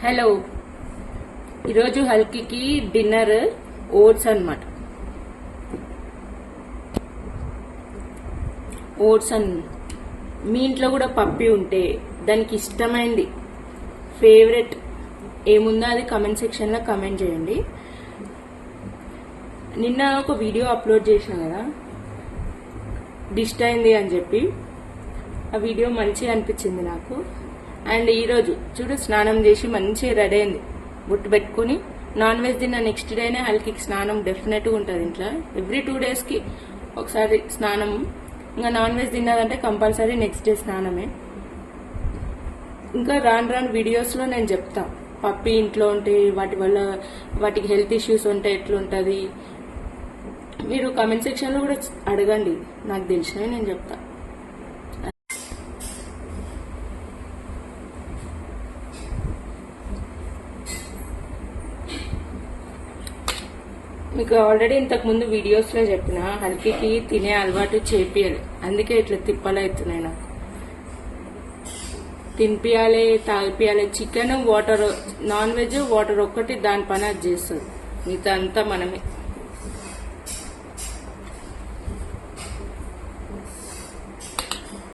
Hello, ఈరోజు హల్కీకి dinner oats అన్నమాట. Oats మీ ఇంట్లో కూడా పప్పి ఉంటే దానికి ఇష్టమైంది ఫేవరెట్ ఏముందో అది కమెంట్ సెక్షన్లో కమెంట్ చేయండి. నిన్న ఒక వీడియో అప్లోడ్ చేసిన కదా, డిస్ట్ అయింది అని చెప్పి. ఆ వీడియో మంచిగా అనిపించింది నాకు. అండ్ ఈరోజు చూడు, స్నానం చేసి మంచిగా రెడీ అయింది, బొట్టు పెట్టుకుని. నాన్ వెజ్ తిన్న నెక్స్ట్ డేనే హల్కీకి స్నానం డెఫినెట్గా ఉంటుంది ఇంట్లో. ఎవ్రీ 2 డేస్కి ఒకసారి స్నానం. ఇంకా నాన్ వెజ్ తిన్నదంటే కంపల్సరీ నెక్స్ట్ డే స్నానమే. ఇంకా రాను వీడియోస్లో నేను చెప్తా, పప్పి ఇంట్లో ఉంటే వాటి వల్ల వాటికి హెల్త్ ఇష్యూస్ ఉంటే ఎట్లుంటుంది. మీరు కామెంట్ సెక్షన్లో కూడా అడగండి, నాకు తెలిసినవి నేను చెప్తా. మీకు ఆల్రెడీ ఇంతకుముందు వీడియోస్లో చెప్పిన హల్కీకి తినే అలవాటు చేపియాలి. అందుకే ఇట్లా తిప్పలవుతున్నాయి నాకు. తినిపియాలి, తాగిపియాలి. Chicken water, non veg water ఒక్కటి దాని పని అది చేస్తుంది, మిగతా అంతా మనమే.